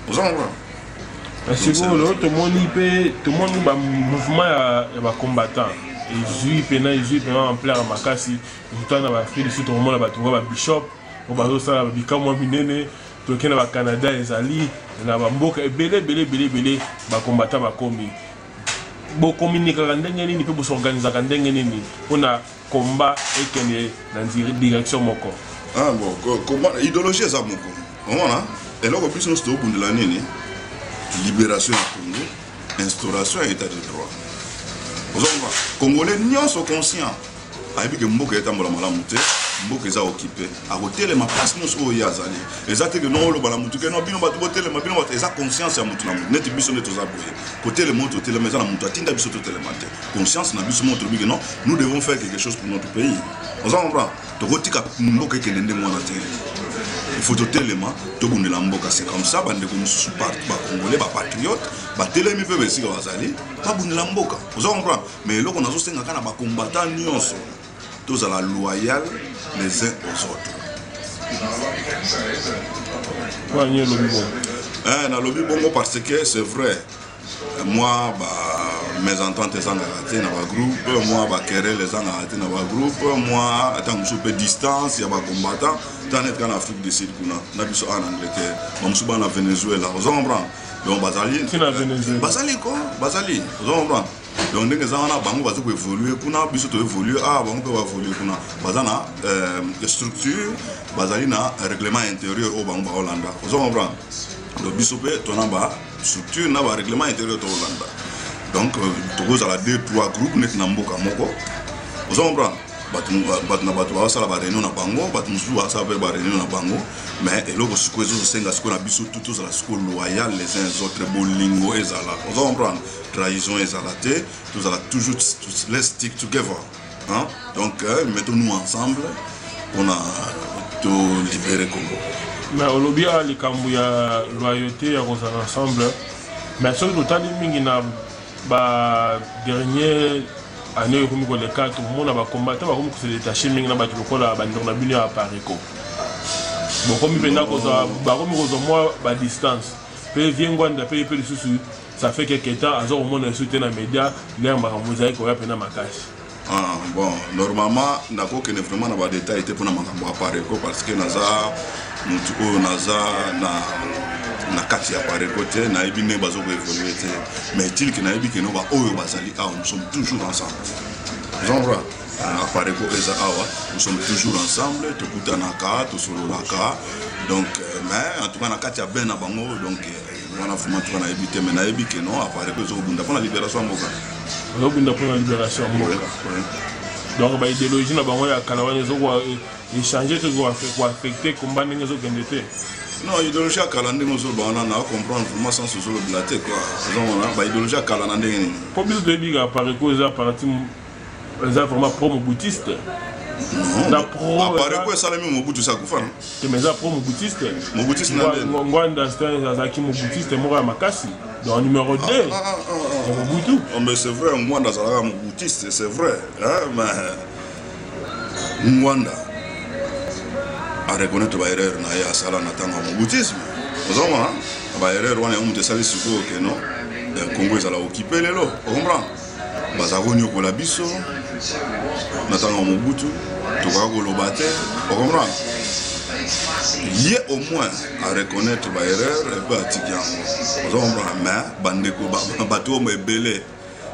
vous en voyez c'est bon tout le monde ba mouvement ya ba combattant et juif en plein makasi tout na ba Afrique du Sud tout le monde ba to ba bishop o ba zo sala bika mo binene to kena ba Canada ezali na ba mboka belé ba combattant ba komi bo communiquer ndenge nini pe bo s'organiser ndenge nini pona combat ekene na direction moko bon comment idéologie za moko on et là ko biso sto bundela nini libération du Congo instauration et état de droit aux Congolais n'y sont conscients ayebi ke mboka etambola malamu te mboka eza occupé a côté ma place nous o yazali ezate que non lo bala mutu ke no bino batu botele ma bino batu eza conscience ya mutu na mutu net biso net ozaboye côté le moto tele mais na mutu atinda biso to tele mate conscience na biso montre bi que non nous devons faire quelque chose pour notre pays on comprend to kotika mboka ke ndende mwana te il faut totalement to bundela mboka c'est comme ça bande ko musu part ba congolais ba patriote ba telemi pe besika bazali ba bundela mboka on comprend mais loko nazo senga kana ba combattant nyonso tous à la loyal les uns aux autres. Dans le bon parce que c'est vrai. Moi, mes ententes les engagées dans le groupe, moi, querer les engagés dans le groupe, moi, tant que je peux distance, il y a des combattants, tant que en Afrique du Sud, on a en Angleterre, on a en Venezuela, on comprend. Donc, Basali, quoi, Basali, on comprend. Donc les gens bango bazo évoluer kuna biso to évoluer bango peut évoluer kuna bazana structure bazali na règlement intérieur au bango Hollanda vous comprenez donc biso pe to na ba structure na ba règlement intérieur to Hollanda donc to goes à la 2-3 groupes net na mboka moko vous comprenez batu na batu ba sala ba réunion na bango batu musu ba sala ba réunion na bango mais eloko siko ezo senga siko na biso tous la siko loyal les uns autres bolingo ezala vous comprenez trahison ezalate tous ala toujours let's stick together hein donc mettons-nous ensemble on a tout libérer Congo mais olobia likambu ya loyauté ya koza ensemble mais ce que tali mingi na ba dernier année comme ko le 4 mona ba combattant ba comme se détacher mingi na ba lokola ba ndona bino ya pariko bon comme pena koza ba comme koza moi ba distance pe viengwanda pe susu ça fait quelques temps à ce moment où soutien dans les médias il y a un mosaïque qui a peine à ma cache bon normalement n'ako que vraiment na ba détail était pour na makambo apareko parce que naza mutu o naza na kati ya apareko te na ibine bazo ko évoluer te mais il que na ibi que no ba oyo bazali nous sommes toujours ensemble genre apareko eza awa nous sommes toujours ensemble to kutanaka to sololaka donc mais en tout cas na kati ya ben na bango donc on a vraiment tout na éviter mais na éviter non apparaît que zo bunda pour la libération mboka zo bunda pour la libération mboka donc ba idéologie na bango ya kalawane zo ko échanger to zo affecter combat ndenge zo gendete non idéologie ya kalande zo bana na comprendre vraiment sans zo le blater quoi donc ba idéologie ya kalande ndenge pour bien de biga apparaît que za parti za vraiment promo boutiste Apare quoi ça même Mobutu ça kufa non? Mais ça pro Mobutiste. Mobutiste na ndé. Ngwanda c'est Azaki Mobutiste mora makasi. Dans numéro 2. Mobutu. Mais c'est vrai Ngwanda ça la Mobutiste, c'est vrai. Hein mais Ngwanda a reconnaître ba erreur na ya sala na tanga Mobutisme. Vous avez ba erreur wana on te sali siko que non. Le Congo ça l'a occupé les lots. Vous comprenez? Bazavonyo ko la biso. Natanga Mobutu, Tobago Lobate, vous comprenez? Il y a au moins à reconnaître ma erreur et pas à Tikian. Vous comprenez? Mais, Bandeko, Bateau, mais belé,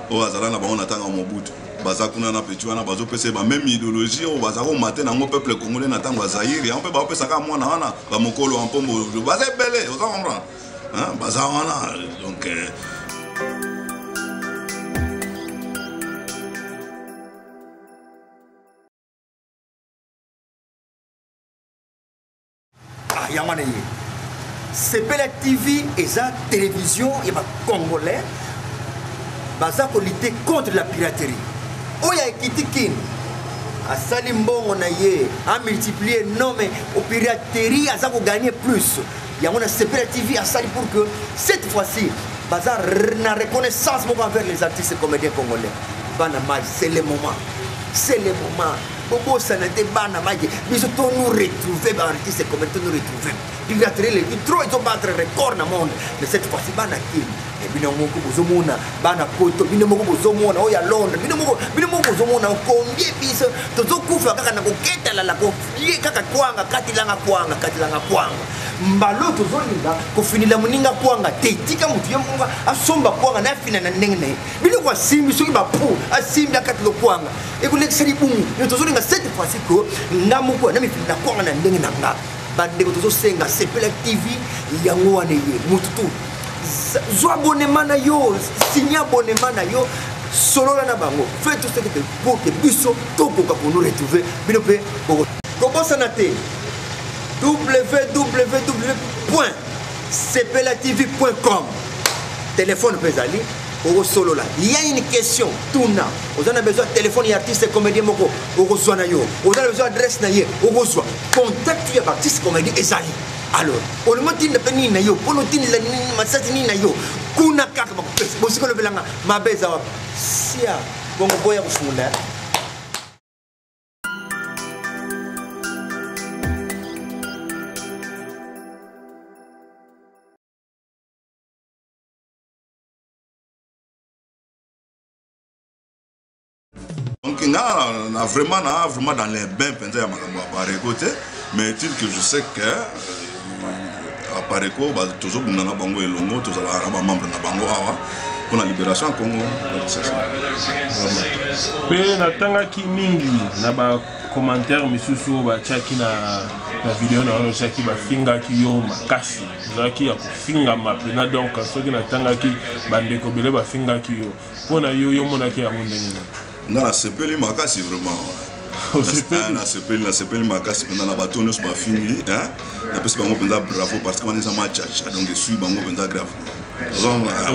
au Azala, on attend Mobutu. Bazakuna na Petuana, Bazo PC, même idéologie, au Bazaro matin, dans mon peuple congolais, n'attend Bazahir, et on peut pas faire ça comme moi, Nana, Bamokolo, en pombo, Bazé belé, vous comprenez? Bazarana, donc. C'est la TV et la télévision et ma congolais baza ko lutter contre la piraterie. Oya ekitikin a salimbo on a yé a multiplier non mais au piraterie a ça ko gagner plus. Il y a on a CPL TV a sali pour que cette fois-ci baza na reconnaissance envers les artistes et comédiens congolais. Bana mag c'est le moment. C'est le moment. Bobo ça n'était pas na mag. Mais je dois nous retrouver dans artistes et comédiens nous retrouver. Piraterie ils ont battre record dans le monde. Mais cette fois-ci bana qui binamoko bozomona bana koto binamoko bozomona oya Londres binamoko bozomona combien biso tozokufa kaka na koketala la ko lié kaka kwanga katilanga kwanga mbalo tozolinga kofinila muninga kwanga tetika mutu yemunga asomba kwanga na fina na ndenge binoko asimbi soki bapu asimbi akatilo kwanga ekulekisali bumu tozolinga cette fois-ci ko ngamuko na mifina kwanga na ndenge nanga bande ko tozosenga CPL TV yango wane ye mutu Zoa abonnement na yo, signer abonnement na yo, solo na bango. Fais tout ce que tu peux pour que biso toko ka pour nous retrouver. Binope comment ça naté www.cplatv.com. Téléphone pesali au solo là. Il y a une question tuna. Vous avez besoin de téléphone et artiste comédien moko au besoin na yo. Vous avez besoin d'adresse na ye au besoin. Contact ya artiste comédien ezali. Alors, on me dit que ni na yo, on me dit que ni masasi ni na yo. Kuna kaka bosiko le belanga mabeza wa. Sia bongo boya kufunda. Donc, on a vraiment dans les bains, à récolter, mais il que je sais que à Pareko, toujours dans la bango et longo, tous les membres de la bango pour la libération au Congo. Pe natanga ki mingi na ba commentaire misusu ba chaki na vidéo na chaki ba finga ki yo makasi. Zaki ya kufinga mapena donc soki natanga ki bande ko bele ba finga ki yo. Pona yo mona ki ya mondeni. Non, la CPL Makasi vraiment. La CPL Makasi pendant la bataille nous pas fini hein. La personne va me bravo parce que on est en match donc je suis bango pendant grave.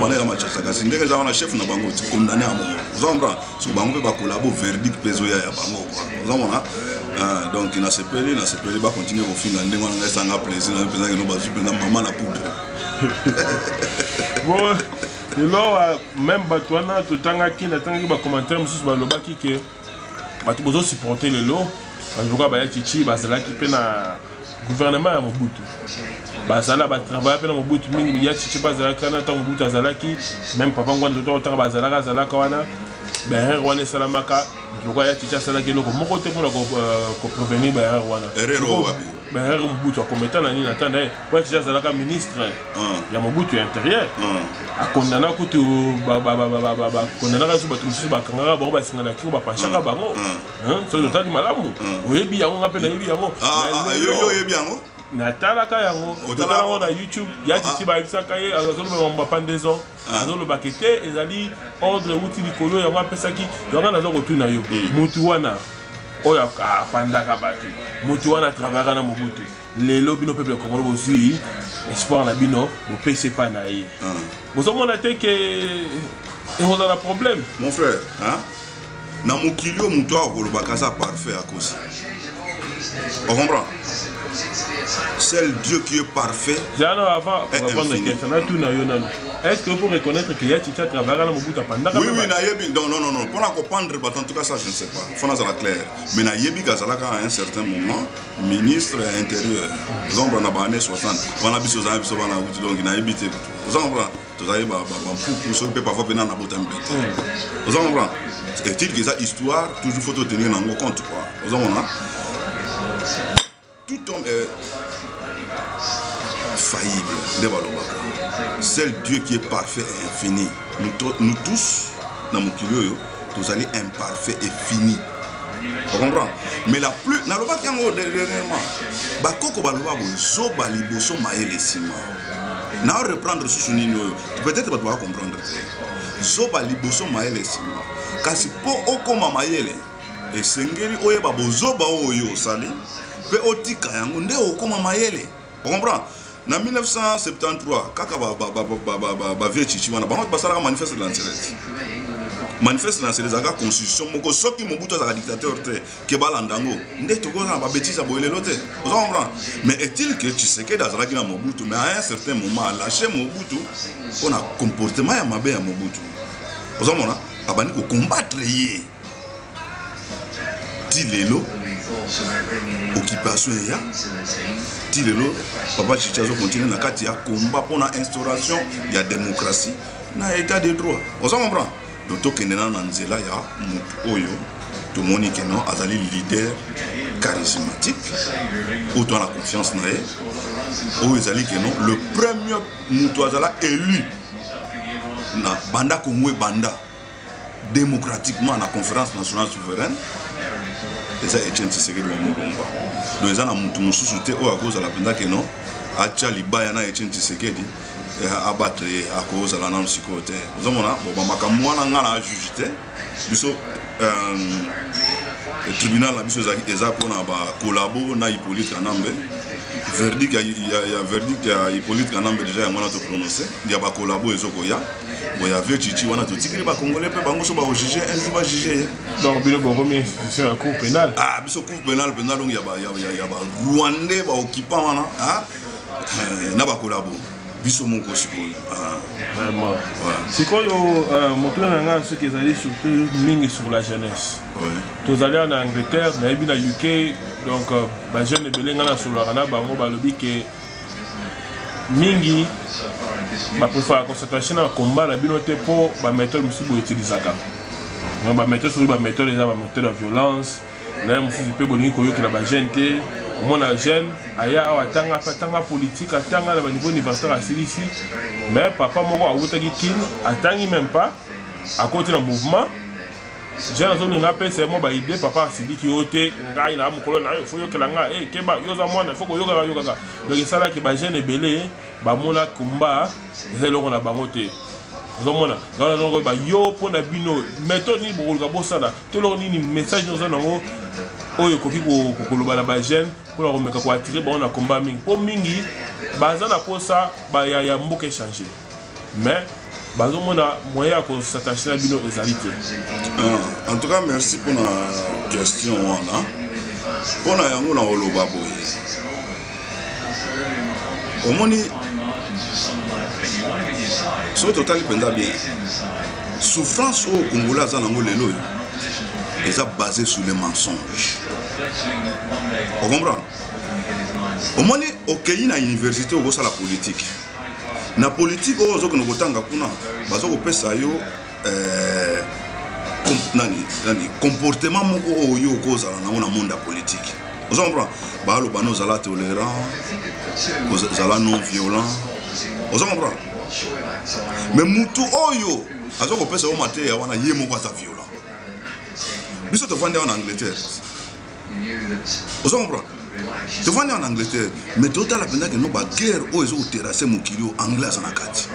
On est en match ça kasi ndenge za on chef na bango condamné à mort. Zomba so bango ba collabo verdict peso ya bango quoi. Zomba donc na CPL va continuer au final ndenge on a sanga plaisir na pendant que nous ba super na maman la poudre. Bon alors même batwana totanga ki natanga ki ba commentaire mususu ba lobaki ke batu bozo supporter le lot en tout cas ba Chichi bazala ki pe na gouvernement ya Mobutu bazala ba travailler pe na Mobutu mingi ya Chichi bazala kana ta Mobutu azala ki même papa ngwanda to bazala ka wana ben wana salamaka en tout cas ya Chichi azala ki loko moko te pour ko prévenir ba wana ben Mobutu akometa na nini atanda kwa Chichi azala ka ministre ya Mobutu intérieur a condamné kutu condamné ka su batu su bakanga ba ba singana ki ba pachaka bango hein so le tadi malamu oyebi yango ngape na yebi yango yo yebi yango na talaka yango otala na YouTube ya Chichi ba isaka ye azolo ba pandezo azolo bakete ezali ordre wuti likolo yango apesaki yango na zo kotuna yo mutu wana oya pandaka batu mutu wana travailler na Mobutu lelo bino peuple congolais aussi espoir na bino bo pese pa na ye vous avez montré que on a un problème mon frère hein na mokilio muto akolobaka ça parfait à cause. On comprend? Seul Dieu qui est parfait. Avant de répondre à la question, est-ce que vous reconnaître qu'il y a Chicha travaillé dans Mobutu pendant? Oui, non. Pour comprendre, en tout cas, ça, je ne sais pas. Il faut que ça soit clair. Mais Nayebi Gazalaka, à un certain moment, ministre intérieur, nous avons dans les années 60, on a vu ce que nous avons vu, donc Nayebi, vous avez compris, parfois venir dans la botte. Vous avez compris? C'est-à-dire que cette histoire, toujours faut tenir en compte. Vous avez compris? Tout homme est faillible. Seul Dieu qui est parfait et infini. Nous tous, dans mon kilo, nous allons imparfaits et finis. Vous comprenez? Mais la plus, dans le bas qui est en haut dernièrement, Bakoko Baloba, Zoba Liboso Maël Sima. Nous allons reprendre ce souvenir. Peut-être que tu vas comprendre. Zoba Liboso Maël Sima. Car si pour Okoma Maël, et Sengeli Oyeba Zoba Oyo Sali. Pe otika yango nde okoma mayele. On comprend? En 1973, kaka ba vie chichi wana bango basala manifeste de l'Anselette. Manifeste de l'Anselette zaka constitution moko soki Mobutu azaka dictateur te ke balandango. Nde tokoza ba bêtise boyelelo te. Vous comprenez? Mais est-il que Tshisekedi azalaki na Mobutu mais à un certain moment a lâché Mobutu pour un comportement ya mabe ya Mobutu. Vous comprenez? Abani ko combattre yé. Tilelo occupation ya tilelo papa Chichazo continue na kati ya combat pour la instauration ya démocratie na état de droit. On s'en comprend. Donc tokendena na nzela ya mutu oyo to monique non azali leader charismatique auto la confiance na ye oyo azali que non le premier mutu azala élu na banda Congo banda démocratiquement à la conférence nationale souveraine. Et ça, Etienne Tshisekedi Wamulumba. Donc, ils ont un mususu te à cause de la penda que non, Acha Libayana Etienne Tshisekedi abattre à cause de la norme psychote. Nous avons bon, makamwana ngala jugité. Biso le tribunal la biso eza pour na ba collabo na Hippolyte Kanambe. Verdict il y a verdict ya Hippolyte Kanambe déjà on a tout prononcé. Il y a ba collabo ezokoya. Bon, il y a vieux Chichi, on a tout dit que les Congolais peuvent pas juger, un jour va juger. Donc, il y a une cour pénale. Ah, il y a une cour pénale, donc il y a Rwandais, occupant, il y a un collabo. Biso Monko Sikoyo. Vraiment. Sikoyo, mon plan, ce qu'ils allaient surtout ligne sur la jeunesse. Tous allés en Angleterre, on a vu dans le UK, donc, les jeunes de Belén, sur le Rana, on a dit que Mingi, pour faire la concentration dans le combat, la binote pour la méthode que utiliser. La méthode sur la méthode de violence, la méthode de mon jeune, aya atanga politique, atanga le niveau universitaire à Silici, mais papa moko awutaki kin, atangi même pas, à côté d'un mouvement. J'ai un zone rappel, c'est moi idée, papa s'est dit qu'il y a une colonne, il faut que la gars, et Keba, yoza moi, il faut que yoga yoga. Donc ça là qui va jeune et belé, bamona kumba, c'est là qu'on a bamoté. Zomona, dans la langue, yo pour la bino, méthode ni pour le bossada, tout le ni message dans un angle, oh yo kofi pour le balabajène, pour la remettre quoi attirer, bon on a combat mingi. Pour mingi, bazana pour ça, bah y a beaucoup changé. Mais on a moyen de s'attacher à la bino égalité. En tout cas, merci pour la question. Pour la yango na oloba boye. Omoni so total penda bien. Souffrance au Congolais za nango lelo. Est basé sur les mensonges. On comprend? Omoni okei na université au la politique. Na politique ozo que nous kotanga kuna bazo kopesa yo comportement moko oyo koza na na monde politique. Vous comprenez? Ba lo bano zala tolérant, zala non violent. Vous comprenez? Mais mutu oyo azo kopesa o mate ya wana ye moko ata violent. Biso to vande en Angleterre. Vous comprenez? Tu vas en Angleterre, mais tu as la peine que nous avons guerre où ils ont terrassé mon kilo anglais en Akati.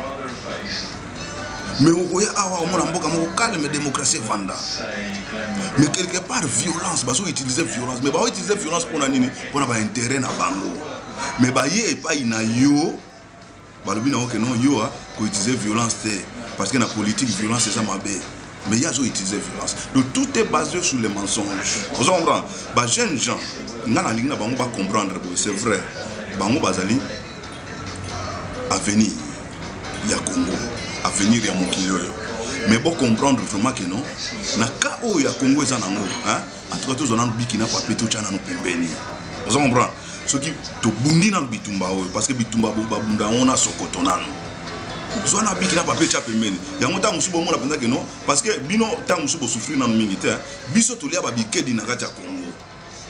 Mais vous voyez, on a calme démocratie vanda. Mais quelque part, violence, parce qu'ils utilisent violence. Mais ils utilisent violence pour avoir intérêt dans bango. Mais ils n'ont pas yo. Ils n'ont pas yo, qu'ils utilisent violence parce que la politique, violence, c'est ça ma bête. mais il y a utilisé violence. Donc tout est basé sur les mensonges. Vous comprenez? Les jeunes gens, ils vont comprendre, c'est vrai. Bango Bazali, avenir, il y a Congo, avenir, il y a Mokilo. Mais pour comprendre vraiment que non, na cas où il y a Congo, en tout cas, tous on a oublié qu'il n'a pas pu tout chana nous pembeni. Vous comprenez? Ce qui te bundi dans le bitumba, parce que bitumba bunda on a sokotonano. Soit na biki na papier cha pembeni. Ya ngota musubo mo la penza que non, parce que bino ta musubo souffrir dans le militaire, biso to lia ba bike di na kati ya Congo.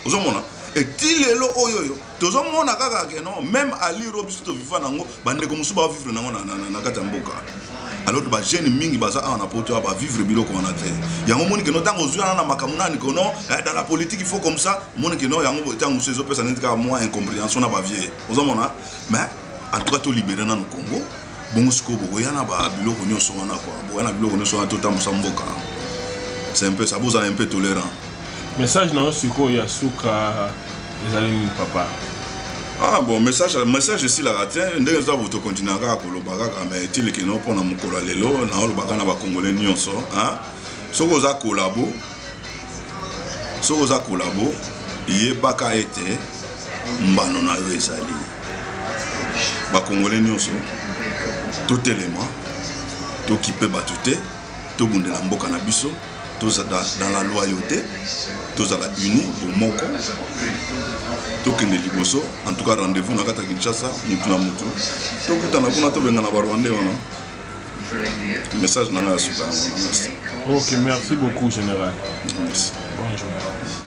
Vous comprenez? Et tilelo oyoyo, tozo mo na kaka que non, même ali robiso to viva nango, bande ko musuba vivre nango na kati ya mboka. Alors que les jeunes mingi baza on a porté à vivre bilo qu'on a fait. Yango moni que non tant aux yeux na makamuna ni que non dans la politique il faut comme ça, moni que non yango tant ces autres personnes qui moins incompréhension na ba vie. Vous comprenez? Mais en tout cas to libérer dans le Congo, bon sco boyana ba bilo ko nyonso wana quoi. Boyana bilo ko nyonso to tam samboka. C'est un peu ça vous a un peu tolérant. Message na siko ya suka les amis papa. Ah bon, message ici la ratin, ndenge za vous continuer à koloba mais tili que non pour na mukolo lelo na olobaka na ba congolais nyonso, hein. Soko za kolabo yebaka ete mbano na yo ezali. Ba congolais nyonso tout élément to kipe batute to bundela mboka na biso tous dans la loyauté, tous à la unie pour moko. Tout qui est liboso, en tout cas rendez-vous dans Kata Kinshasa, nous tout la mutu. Tout qui est en train de venir à Barwandé, message n'a pas super. Ok, merci beaucoup général. Merci. Bonjour.